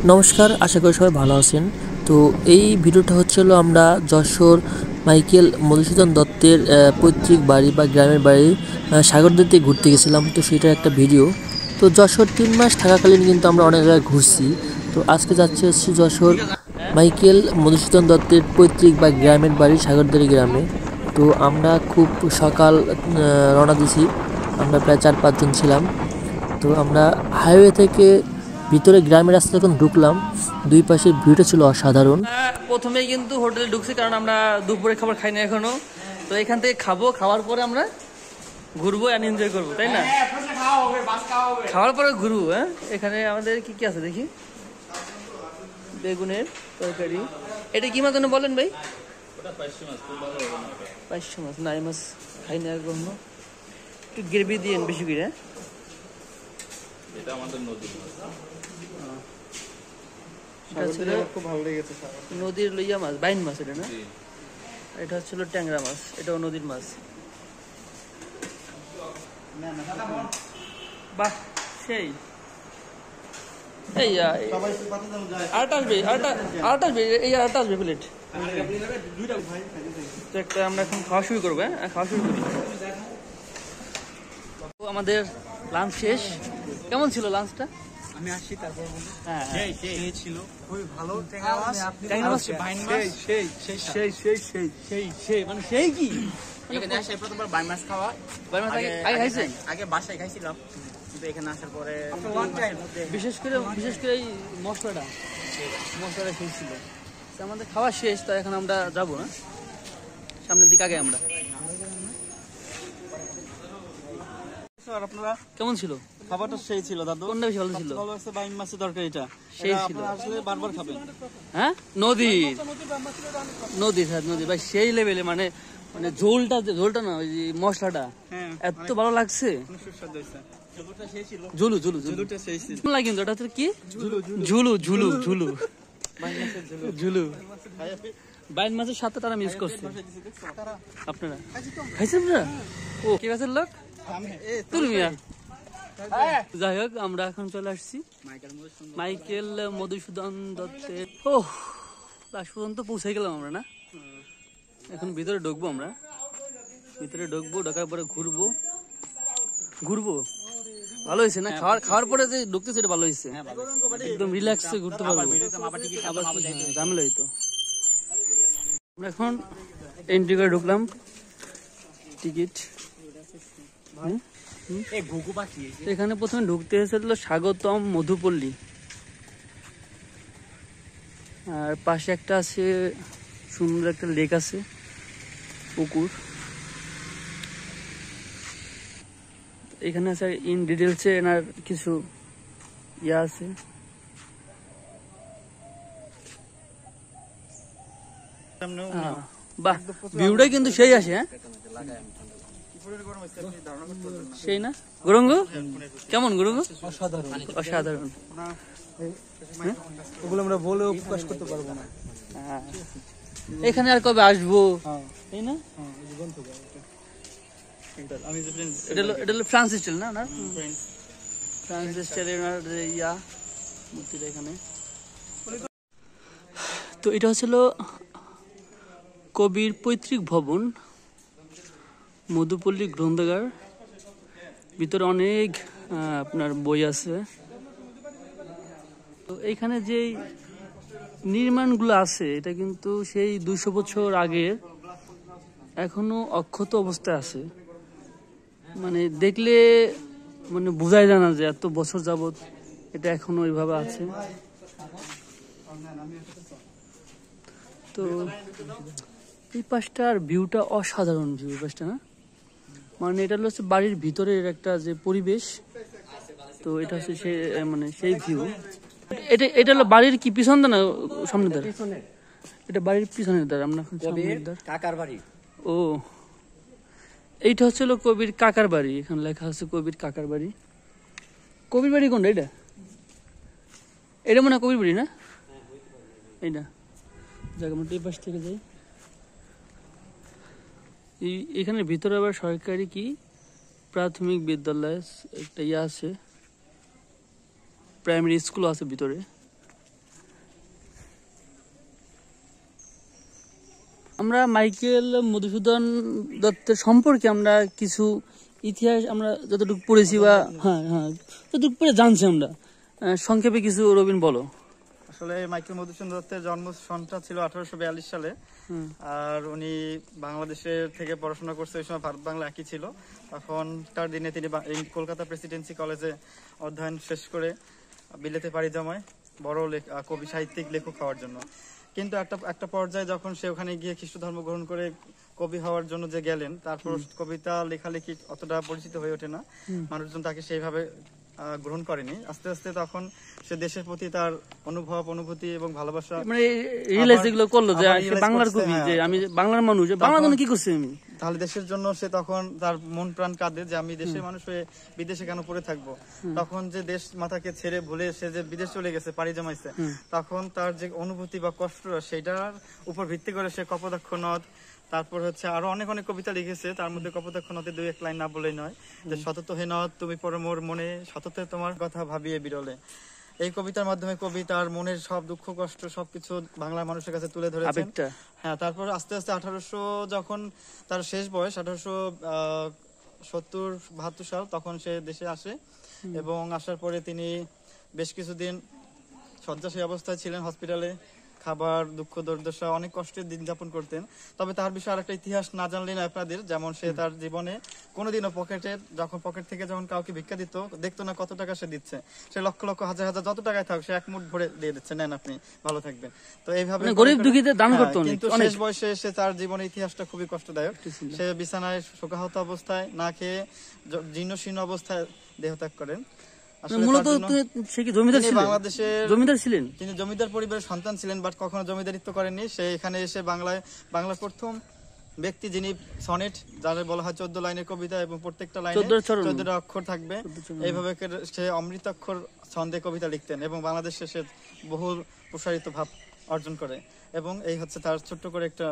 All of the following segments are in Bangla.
নমস্কার, আশা করি সবাই ভালো আছেন। তো এই ভিডিওটা হলো আমরা যশোর মাইকেল মধুসূদন দত্তের পৈতৃক বাড়ি বা গ্রামের বাড়ি সাগরদীতে ঘুরতে গেছিলাম। তো সেটার একটা ভিডিও। তো যশোর 3 মাস থাকাকালীন কিন্তু আমরা অনেক জায়গায় ঘুরছি। তো আজকে হচ্ছে যশোর মাইকেল মধুসূদন দত্তের পৈতৃক বা গ্রামের বাড়ি সাগরদী গ্রামে। তো আমরা খুব সকাল রওনা দিছি। আমরা প্রায় 4-5 জন ছিলাম। তো আমরা হাইওয়ে থেকে ভিতরে গ্রামের রাস্তা যখন ঢুকলাম, দুই পাশের ভিউটা ছিল অসাধারণ। প্রথমেই কিন্তু হোটেলে ঢুকছি, কারণ আমরা দুপুরে খাবার খাই না এখনো। তো এখান থেকে খাওয়ার পরে আমরা ঘুরবো আর এনজয় করবো, তাই না? খাওয়ার পরে ঘুরবো। হ্যাঁ, এখানে আমাদের কি কি আছে দেখি। বেগুনের তরকারি। এটা কি মাছ বলেন ভাই? পাঁচশো মাছ না, এই মাছ খাই না কখনো। একটু গ্রেভি দিয়ে বেশি করে। এটা আমাদের নদীর মাছ। খুব ভালো লেগেছে। নদীর লইয়া মাছ, বাইন মাছ এটা না? এটা হচ্ছিল ট্যাংরা মাছ, এটাও নদীর মাছ। বাহ, সেই এই আরেকটা আসবে, এই আরেকটা আসবে প্লেট। একটা আমরা এখন খাওয়া শুরু করবো। হ্যাঁ, খাওয়া শুরু করি। আমাদের লাঞ্চ শেষ। কেমন ছিল লাঞ্চটা? আমি আসি তারপর হ্যাঁ, সেই ছিল খুবই ভালো। মানে সেই কি এখানে আসে প্রথমবার বাই মাছ খাওয়া। আগে বাসায় খাইছিলাম, কিন্তু এখানে আসার পরে বিশেষ করে এই মশলাটা সেই ছিল। আমাদের খাওয়া শেষ, তো এখন আমরা যাবো না সামনের দিকে। আগে আমরা আপনারা কেমন ছিল খাবারটা? সেই ছিল দাদু। কোনটা বেশি ভালো ছিল? ভালো লাগছে বাইম মাছের তরকারিটা। সেই ছিল, আসলে বারবার খাবেন। হ্যাঁ, নদীর ভাই সেই লেভেলে। মানে ঝোলটা না, ওই মশলাটা এত ভালো লাগছে। ঝুলু কিন্তু এটা হচ্ছে কি? ঝুলু বাইন মাছের সাথে তারা মিস করছে। আপনারা খাইছেন না? ও কি গাছের লোক তুলমিয়া। যাই হোক, আমরা এখন চলে আসছি মাইকেল মধুসূদন দত্তের। ও, লাস্ট পর্যন্ত পৌঁছে গেলাম আমরা, না? এখন ভিতরে ঢুকবো। আমরা ভিতরে ঢোকার পরে ঘুরবো। ভালো হয়েছে না? খাওয়ার পরে যে ঢুকতেছে এটা ভালো হয়েছে। একদম রিল্যাক্সে ঘুরতে পারবো। ঝামেলা হইতো। আমরা এখন এন্ট্রি করে ঢুকলাম। টিকিট। এখানে প্রথমে ঢুকতে এসেছিল স্বাগতম মধুপল্লী, আর পাশে একটা আছে সুন্দর একটা লেক আছে, পুকুর। এখানে আছে ইন ডিটেলসে এনার কিছু ইয়া আছে। বাহ, ভিউটা কিন্তু সেই আসে। হ্যাঁ, সেই না? গুরঙ্গ কেমন? গুরঙ্গ অসাধারণ। ওগুলো আমরা বলেও প্রকাশ করতে পারবো না। এখানে আর কবে আসবো, তাই না? এটা হলো ফ্রান্স স্টাইল, না? ফ্রান্স স্টাইলের ইয়া মূর্তিটা এখানে। তো এটা হচ্ছিল কবির পৈতৃক ভবন, মধুপল্লী গ্রন্থাগার। ভিতরে অনেক আপনার বই আছে। তো এইখানে যে নির্মাণগুলো আছে, এটা কিন্তু সেই 200 বছর আগের, এখনো অক্ষত অবস্থায় আছে। মানে দেখলে মানে বোঝাই যায় না যে এত বছর যাবত এটা এখনো ওইভাবে আছে। তো এই পাশটার ভিউটা অসাধারণ ভিউ, পাশটা, না? মানে এটা হচ্ছে বাড়ির ভিতরের একটা যে পরিবেশ। তো এটা হচ্ছে সেই ভিউ। এটা হলো বাড়ির কি পিছন না সামনে দ্বার? এটা বাড়ির পিছনের দ্বার। আমরা এখন কাকার বাড়ি। ও, এইটা হচ্ছে কবির কাকার বাড়ি। এখানে লেখা আছে কবির কাকার বাড়ি। কবির বাড়ি কোনটা? এটা মনে হয় কবির বাড়ি, না? এইটা জায়গা মতো এই পাশ থেকে যাই। এখানে ভিতরে আবার সরকারি কি প্রাথমিক বিদ্যালয় একটা ইয়ে আছে, প্রাইমারি স্কুল আছে ভিতরে। আমরা মাইকেল মধুসূদন দত্তের সম্পর্কে আমরা কিছু ইতিহাস আমরা যতটুকু পড়েছি বা যতটুকু পড়ে জানছি আমরা, সংক্ষেপে কিছু রবিন বলো। আসলে মাইকেল মধুসূদন দত্তের জন্ম সনটা ছিল 1842 সালে। আর উনি বাংলাদেশের থেকে পড়াশোনা করছে, ওই সময় ভারত বাংলা একই ছিল। তখনকার দিনে তিনি কলকাতা প্রেসিডেন্সি কলেজে অধ্যয়ন শেষ করে বিলেতে পাড়ি জমায় বড় কবি সাহিত্যিক লেখক হওয়ার জন্য। কিন্তু একটা পর্যায়ে যখন সে ওখানে গিয়ে খ্রিস্ট ধর্ম গ্রহণ করে কবি হওয়ার জন্য যে গেলেন, তারপর কবিতা লেখালেখি অতটা পরিচিত হয়ে ওঠে না, মানুষজন তাকে সেইভাবে গ্রহণ করেনি। আস্তে আস্তে তখন সে দেশের প্রতি তার অনুভূতি এবং ভালোবাসা মানে রিয়েলাইজ যেগুলো করলো যে বাংলার কবি, যে আমি বাংলার মানুষ, বাংলার জন্য কি করছি আমি, তাহলে দেশের জন্য সে তখন তার মন প্রাণ কাঁদে যে আমি দেশের মানুষ হয়ে বিদেশে কেন পড়ে থাকবো। তখন যে দেশ মাতাকে ছেড়ে ভুলে সে যে বিদেশ চলে গেছে, পাড়ি জমাইছে, তখন তার যে অনুভূতি বা কষ্ট, সেটার উপর ভিত্তি করে সে কপোতাক্ষ নদ, তারপর হচ্ছে আরো অনেক অনেক কবিতা লিখেছে। তার মধ্যে কপোতাক্ষ নদে 2-1 লাইন না বলেই নয়, যে সতত হে নদ তুমি পর মোর মনে, সততে তোমার কথা ভাবিয়ে বিরলে। এই কবিতার মাধ্যমে কবি তার মনের সব দুঃখ কষ্ট সবকিছু বাংলার মানুষের কাছে তুলে ধরেছেন। হ্যাঁ, তারপর আস্তে আস্তে 1800 যখন তার শেষ বয়স, 1870-72 সাল, তখন সে দেশে আসে এবং আসার পরে তিনি বেশ কিছুদিন শয্যাশায়ী অবস্থায় ছিলেন হসপিটালে। খাবার, দুঃখ, দুর্দশা, অনেক কষ্টের দিন যাপন করতেন। তবে তার বিষয়ে আরেকটা ইতিহাস না জানলেই না আপনাদের, যেমন সে তার জীবনে কোনোদিনও পকেট থেকে যখন কাউকে ভিক্ষা দিত, দেখতো না কত টাকা সে দিচ্ছে। সে লক্ষ লক্ষ হাজার হাজার যত টাকায় থাক, সে এক মুঠ ভরে দিয়ে দিচ্ছে, নেন আপনি ভালো থাকবেন। তো এইভাবে গরিব দুঃখীদের দান করতো। কিন্তু শেষ বয়সে এসে তার জীবনের ইতিহাসটা খুবই কষ্টদায়ক। সে বিছানায় শোকাহত অবস্থায়, না খেয়ে জীর্ণ শীর্ণ অবস্থায় দেহত্যাগ করেন। মূলত সে কি জমিদার ছিলেন? জমিদার ছিলেন, তিনি জমিদার পরিবারের সন্তান ছিলেন, বাট কখনো জমিদারিত্ব করেননি। সে এখানে এসে বাংলার প্রথম ব্যক্তি যিনি সনেট, যারা বলা হয় 14 লাইনের কবিতা এবং প্রত্যেকটা লাইনে 14টা অক্ষর থাকবে, এইভাবে সে অমৃতাক্ষর ছন্দে কবিতা লিখতেন এবং বাংলাদেশে সে বহুল প্রসারিত ভাব অর্জন করে। এবং এই হচ্ছে তার ছোট্ট করে একটা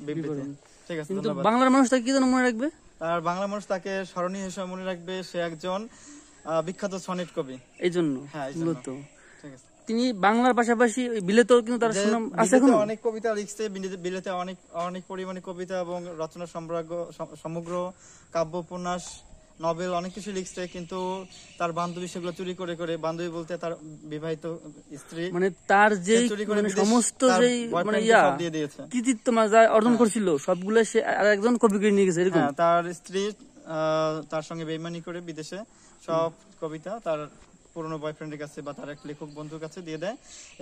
বিবৃতি। ঠিক আছে, কিন্তু বাংলার মানুষ তাকে কি যেন মনে রাখবে? আর বাংলার মানুষ তাকে স্মরণীয় হিসেবে মনে রাখবে, সে একজন বিখ্যাত সনেট কবি। এই জন্য মূলত তিনি বাংলার পাশাপাশি বিলেতেও কিন্তু তার সুনাম আছে। এখন অনেক কবিতা লিখছে বিলেতে, অনেক পরিমাণে কবিতা এবং রচনা সমগ্র কাব্য, উপন্যাস, নভেল অনেক কিছু লিখছে। কিন্তু তার বান্ধবী সেগুলো চুরি করে করে, বান্ধবী বলতে তার বিবাহিত স্ত্রী, মানে তার যে সমস্ত যে মানে কৃতিত্ব যা অর্জন করছিল সবগুলো সে আরেকজন কবিকে নিয়ে গেছে। এরকম তার স্ত্রী তার সঙ্গে বেইমানি করে বিদেশে সব কবিতা তার পুরনো বয়ফ্রেন্ডের কাছে বা তার এক লেখক বন্ধুর কাছে দিয়ে দেয়।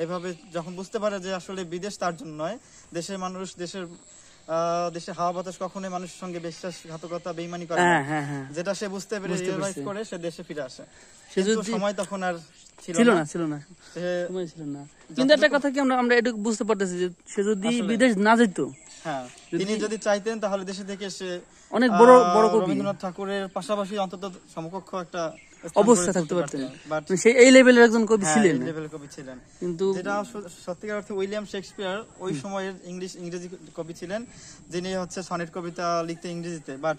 এভাবে যখন বুঝতে পারে যে আসলে বিদেশ তার জন্য নয়, দেশের মানুষ, দেশের হাওয়া বাতাস কখনোই মানুষের সঙ্গে বিশ্বাসঘাতকতা বেইমানি করে না, যেটা সে বুঝতে পেরে রিয়েলাইজ করে সে দেশে ফিরে আসে। সময় তখন আর ছিল না। কিন্তু একটা কথা কি আমরা এটা বুঝতে পারতেছি যে সে যদি বিদেশ না যেত, তিনি যদি চাইতেন তাহলে দেশে থেকে সে অনেক বড় বড় কবি, রবীন্দ্রনাথ ঠাকুরের পাশাপাশি অন্তত সমকক্ষ একটা অবস্থা থাকতে পারতেন। সেই এই লেভেলের একজন কবি ছিলেন, কিন্তু যেটা সত্যিকার অর্থে উইলিয়াম শেক্সপিয়ার ওই সময়ের ইংরেজি কবি ছিলেন, যিনি হচ্ছে সনেট কবিতা লিখতে ইংরেজিতে, বাট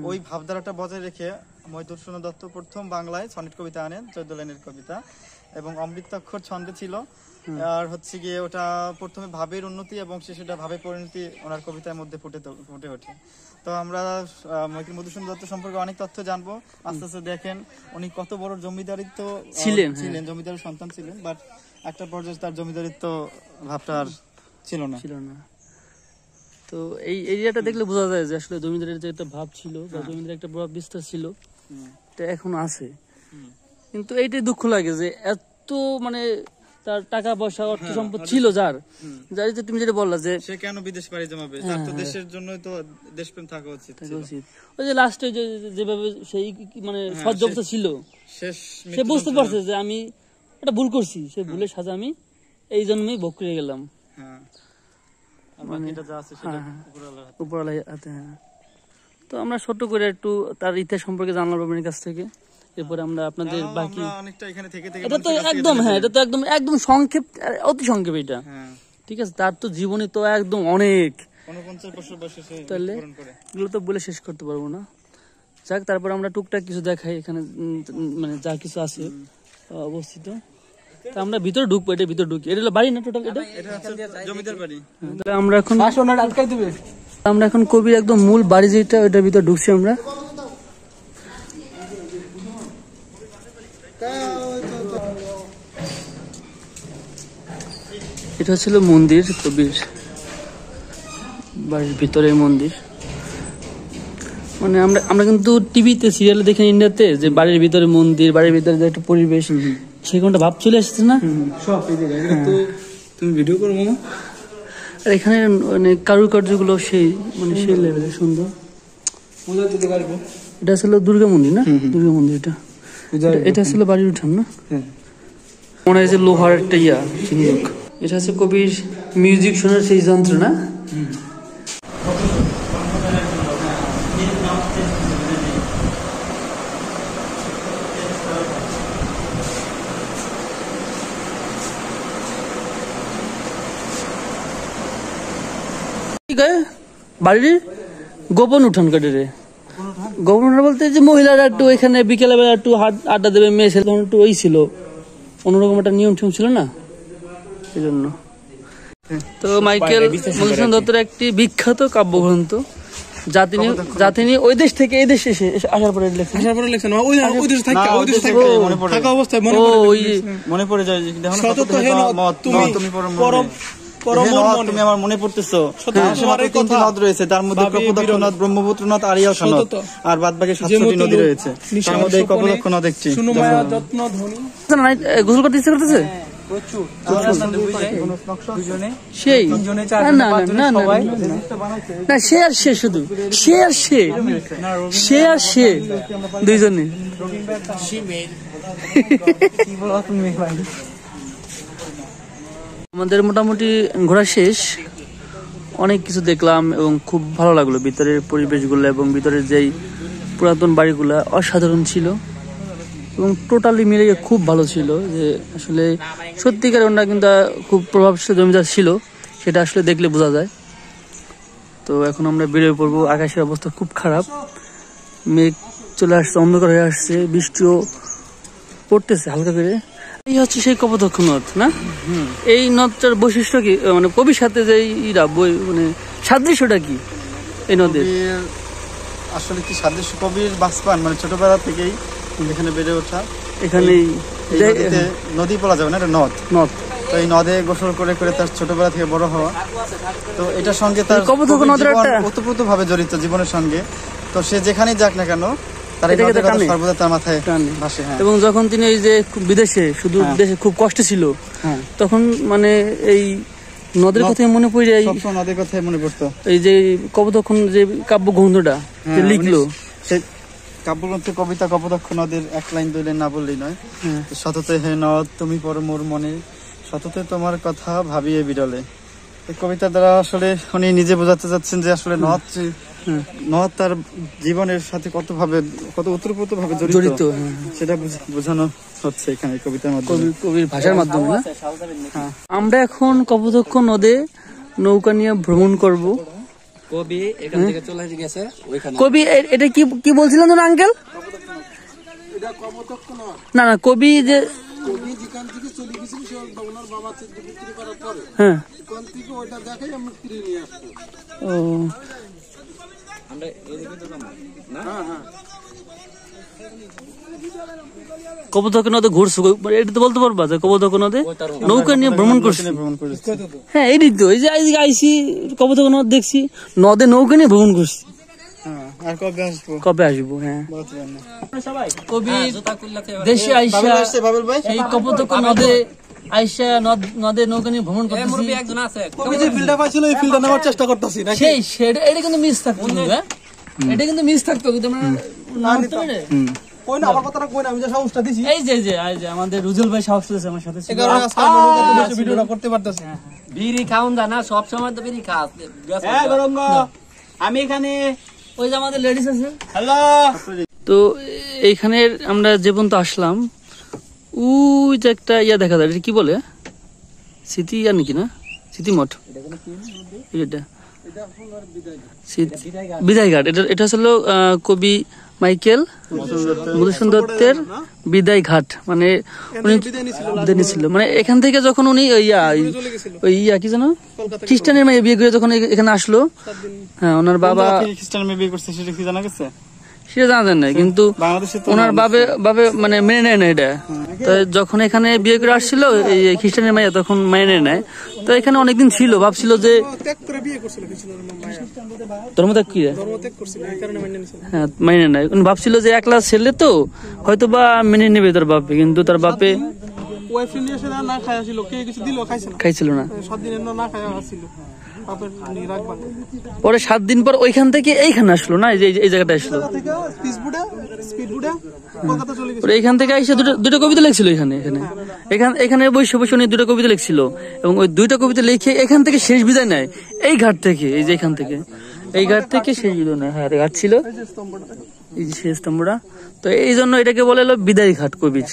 ওই ভাবধারাটা বজায় রেখে মধুসূদন দত্ত প্রথম বাংলায় সনেট কবিতা আনেন, 14 লাইনের কবিতা, এবং অমৃতাক্ষর ছন্দে ছিল। আর হচ্ছে গিয়ে ওটা প্রথমে ভাবের উন্নতি এবং সেটা ভাবে পরিণতি ওনার কবিতার মধ্যে ফুটে ওঠে। তো আমরা মাইকেল মধুসূদন দত্ত সম্পর্কে অনেক তথ্য জানবো আস্তে আস্তে। দেখেন উনি কত বড় জমিদারিত্ব ছিলেন, জমিদারের সন্তান ছিলেন, বাট একটা পর্যায়ে তার জমিদারিত্ব ভাবটা আর ছিল না। তো এই এরিয়াটা দেখলে বোঝা যায় যে আসলে জমিদারের যে একটা ভাব ছিল বা জমিদারের একটা বড় বিস্তার ছিল, এটা এখনো আছে। কিন্তু এইটাই দুঃখ লাগে যে এত মানে তার টাকা পয়সা অর্থ সম্পদ ছিল, যার তুমি যেটা বললা যে সে কেন বিদেশ পাড়ি জমাবে, তার তো দেশের জন্যই তো দেশপ্রেম থাকা উচিত। ওই যে লাস্টে যেভাবে সেই মানে সহ্য অবস্থা ছিল, সে বুঝতে পারছে যে আমি একটা ভুল করছি, সে ভুলের সাজা আমি এই জন্যই ভোগ করে গেলাম। তো আমরা ছোট করে একটু তার ইতিহাস সম্পর্কে জানলাম রবিনের কাছ থেকে। এরপরে আমরা আপনাদের বাকি এটা তো একদম এটা তো একদম সংক্ষেপ, অতি সংক্ষেপ এটা। ঠিক আছে, তার তো জীবনী তো একদম অনেক, তাহলে এগুলো তো বলে শেষ করতে পারবো না। যাক, তারপর আমরা টুকটাক কিছু দেখাই এখানে, মানে যা কিছু আছে অবস্থিত। তা আমরা ভিতরে ঢুকবো, এটা ভিতরে ঢুকি। এটা হলো বাড়ি না টোটাল? এটা জমিদার বাড়ি। তাহলে আমরা এখন আমরা এখন কবির একদম মূল বাড়ি যেটা, ওইটার ভিতরে ঢুকছি আমরা। এটা ছিল মন্দির, কবির বাড়ির ভিতরে মন্দির। মানে আমরা কিন্তু টিভিতে সিরিয়ালে দেখি ইন্ডিয়াতে যে বাড়ির ভিতরে মন্দির, বাড়ির ভিতরে যে একটা পরিবেশ, সেখানটা ভাব চলে আসছে না সব। তুমি ভিডিও করবো না? আর এখানে মানে কারুকার্যগুলো সেই মানে সেই লেভেলের সুন্দর। এটা আসলে দুর্গা মন্দির না? দুর্গা মন্দির এটা। এটা আসলে বাড়ির উঠান না? মনে হয় যে লোহার একটা সিন্ধুক। এটা হচ্ছে কবির মিউজিক শোনার সেই যন্ত্র না? বাড়ির গোপন উঠান কাটে রে। গোপন উঠান বলতে যে মহিলারা একটু এখানে বিকেলে বেলা একটু আড্ডা দেবে, মেয়ে ছেলে তখন একটু ওই ছিল, অন্যরকম একটা নিয়ম টিয়ম ছিল না, এই জন্য। তো মাইকেল মধুসূদন দত্তের একটি বিখ্যাত কাব্যগ্রন্থ, যা তিনি ওই দেশ থেকে এই দেশে আসার পরে লিখছেন। মনে পড়ে যায় তুমি আমার মনে পড়তেছো। তিনটি নদ রয়েছে, তার মধ্যে কপোতাক্ষ নদ, ব্রহ্মপুত্র নদ, আরিয়াস নদ, আর বাদ বাকি 7টি নদী রয়েছে। তার মধ্যে কপোতাক্ষ নদ একটি। গোসল করতে ইচ্ছে করতেছে সেই না সে আর সে, শুধু সে আর সে দুইজনে। আমাদের মোটামুটি ঘোরা শেষ, অনেক কিছু দেখলাম এবং খুব ভালো লাগলো। ভিতরের পরিবেশগুলো এবং ভিতরের যেই পুরাতন বাড়িগুলা অসাধারণ ছিল এবং টোটালি মিলে খুব ভালো ছিল। যে আসলে সত্যিকার ওনারা কিন্তু খুব প্রভাবশালী জমিদার ছিল, সেটা আসলে দেখলে বোঝা যায়। তো এখন আমরা বেরিয়ে পড়বো। আকাশের অবস্থা খুব খারাপ, মেঘ চলে আসছে, অন্ধকার হয়ে আসছে, বৃষ্টিও পড়তেছে হালকা করে। এই হচ্ছে সেই কপোতাক্ষ নদ না? এই নদটার বৈশিষ্ট্য কি, মানে কবির সাথে যে মানে সাদৃশ্যটা কি এই নদের? আসলে কি সাদৃশ্য, কবির বাসপান মানে ছোটবেলা থেকেই এখানে বেড়ে ওঠা। এখানেই নদী বলা যাবে না, এটা নদ। তো এই নদে গোসল করে করে তার ছোটবেলা থেকে বড় হওয়া, তো এটার সঙ্গে তার ওতপ্রোত ভাবে জড়িত জীবনের সঙ্গে। তো সে যেখানেই যাক না কেন, সর্বদা তার মাথায় ভাসে। এবং যখন তিনি এই যে বিদেশে, শুধু দেশে খুব কষ্টে ছিল, তখন মানে এই নদের কথাই মনে পড়ে যায়, নদের কথাই মনে পড়তো। এই যে কপোতাক্ষ যে কাব্যগ্রন্থটা লিখলো, সে কাব্যগ্রন্থে কবিতা কপোতাক্ষ নদের 1 লাইন 2 লাইন না বললেই নয়। সততে হে নদ তুমি পর মোর মনে, সততে তোমার কথা ভাবিয়ে বিরলে। এই কবিতার দ্বারা আসলে উনি নিজে বোঝাতে চাচ্ছেন যে আসলে নদ তার জীবনের সাথে কত ওতপ্রোত ভাবে জড়িত, সেটা বোঝানো হচ্ছে এখানে কবিতার মাধ্যমে, কবির ভাষার মাধ্যমে না? আমরা এখন কপোতাক্ষ নদে নৌকা নিয়ে ভ্রমণ করব। কবি এখান থেকে চলে গেছে ওইখানে। কবি এটা কি বলছিলেন না আঙ্কেল? না কবি যে যেখান থেকে চলে গেছিল, সে ওনার বাবা বিক্রি করার পরে ওখান থেকে ওইটা দেখাই আমি ফিরে নিয়ে আসবো। ও আমরা এদিকে তো না। কপোতাক্ষ নদে ঘুরছো, এটা তো বলতে পারবা যে কপোতাক্ষ নদে নৌকা নিয়ে ভ্রমণ করছি? হ্যাঁ, এই তো এই যে আইসি কপোতাক্ষ নদ দেখছি, নদে নৌকা নিয়ে ভ্রমণ করছি। কবে আসবো? হ্যাঁ, কবি দেশে আইসা এই কপোতাক্ষ নদে আইসা নদে নৌকা নিয়ে ভ্রমণ করতেছি। একজন আছে কবি যে ফিল্ডটা পাইছিল, ওই ফিল্ডটা নেওয়ার চেষ্টা করতেছি না, সেই সেটা এটা কিন্তু মিস থাকতো। এটা কিন্তু মিস থাকতো, কিন্তু আমরা না নিতে পারে। কই না, আমার কথাটা কই না, আমি যে সাহসটা দিছি। এই যে আমাদের রুজুল ভাই সাহস দিয়েছে আমার সাথে, এই কারণে আজকে আমরা নৌকাতে ভিডিওটা করতে পারতেছি। বিড়ি খাউন না, সব সময় তো বিড়ি খাস। হ্যাঁ গরঙ্গ, আমি এখানে ওই যে আমাদের লেডিস আছে। হ্যালো। তো এইখানে আমরা যে পর্যন্ত আসলাম, ওই যে একটা দেখা যায়, এটা কি বলে, স্মৃতি নাকি না, স্মৃতি মঠ, এটা বিদায়ঘাট। এটা আসলে কবি মাইকেল মধুসূদন দত্তের বিদায় ঘাট, মানে উনি বিদায় নিছিল, মানে এখান থেকে যখন উনি ইয়া কি জানো খ্রিস্টানের মেয়ে বিয়ে করে যখন এখানে আসলো, হ্যাঁ ওনার বাবা খ্রিস্টান মেয়ে বিয়ে করছে সেটা কি জানা গেছে? সেটা জানা যায় না, কিন্তু ওনার বাবে মানে মেনে নেয় না এটা। তো যখন এখানে বিয়ে করে আসছিল এই খ্রিস্টানের মাইয়া, তখন মেনে নেয়। তো এখানে অনেকদিন ছিল, ভাবছিল যে ধর্মত্যাগ কি, হ্যাঁ মেনে নেয়, ভাবছিল যে একলা ছেলে তো হয়তো বা মেনে নেবে তার বাপে, কিন্তু তার বাপে খাইছিল না। পরে 7 দিন পর ওইখান থেকে এইখানে আসলো না, এই জায়গাটা আসলো, এইখান থেকে এসে দুটো কবিতা লিখছিল এখানে বসে বসে উনি 2টা কবিতা লিখছিল, এবং ওই 2টা কবিতা লিখে এখান থেকে শেষ বিদায় নেয় এই ঘাট থেকে, এই যে এখান থেকে এই ঘাট থেকে শেষ বিদায় নেয়। হ্যাঁ ঘাট ছিল এই যে শেষ স্তম্ভটা, তো এই জন্য এটাকে বলে হলো বিদায় ঘাট কবির।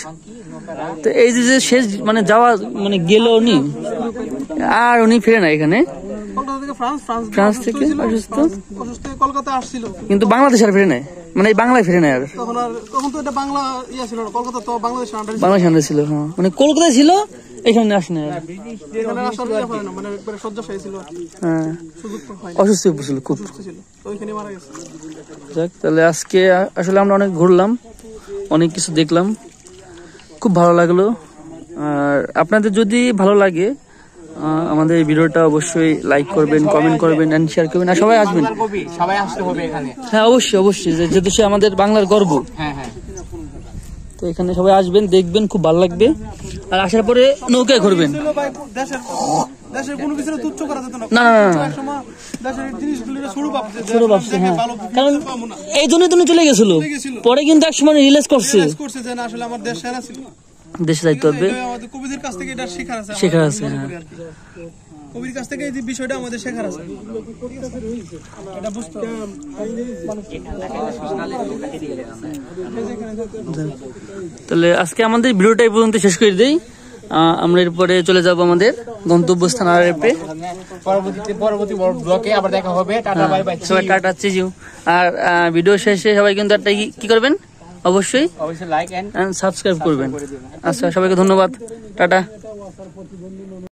তো এই যে শেষ মানে যাওয়া মানে গেল উনি, আর উনি ফিরে না এখানে, ফ্রান্স থেকে অসুস্থ কলকাতা আসছিল, কিন্তু বাংলাদেশ আর ফিরে নাই, মানে বাংলায় ফিরে নাই আর, তখন তো এটা বাংলা ইয়া ছিল না, কলকাতা তো বাংলাদেশের আন্ডারে ছিল, হ্যাঁ মানে কলকাতায় ছিল, এখানে আসে না, এখানে আসার ইয়া হয় না, মানে একবারে শয্যাশায়ী ছিল, হ্যাঁ অসুস্থ ছিল, খুব ছিল, তো ওইখানে মারা গেছে। যাক, তাহলে আজকে আসলে আমরা অনেক ঘুরলাম, অনেক কিছু দেখলাম, খুব ভালো লাগলো। আর আপনাদের যদি ভালো লাগে আমাদের এই ভিডিওটা অবশ্যই লাইক করবেন, কমেন্ট করবেন এন্ড শেয়ার করবেন, আর সবাই আসবেন, সবাই আসতে হবে এখানে। হ্যাঁ অবশ্যই যেহেতু সে আমাদের বাংলার গর্ব। হ্যাঁ হ্যাঁ, তো এখানে সবাই আসবেন, দেখবেন, খুব ভালো লাগবে। আর আসার পরে নৌকায় ঘুরবেন, দেশের কোনো কিছু তুচ্ছ করা যেত না, না দেশের জিনিসগুলো ছোট ভাবছে, হ্যাঁ কারণ এই জন্য চলে গেছিল, পরে কিন্তু এক সময় রিলিজ করছে যে না আসলে আমার দেশ সেরা ছিল, দেশে যাইতে হবে, আমাদের কবিদের কাছ থেকে এটা শেখার আছে, হ্যাঁ কবির কাছ থেকে এই বিষয়টা আমাদের শেখার আছে, এটা বুঝতে হবে। তাহলে আজকে আমাদের ভিডিওটা এই পর্যন্ত শেষ করে দিই, আমরা এরপরে চলে যাব আমাদের গন্তব্যস্থান আরএপে, পরবর্তী ব্লকে আবার দেখা হবে। টাটা বাই বাই, সবাই টাটা চিজু। আর ভিডিও শেষে সবাই কিন্তু একটা কি করবেন, অবশ্যই লাইক এন্ড সাবস্ক্রাইব করবেন। আচ্ছা সবাইকে ধন্যবাদ, টাটা।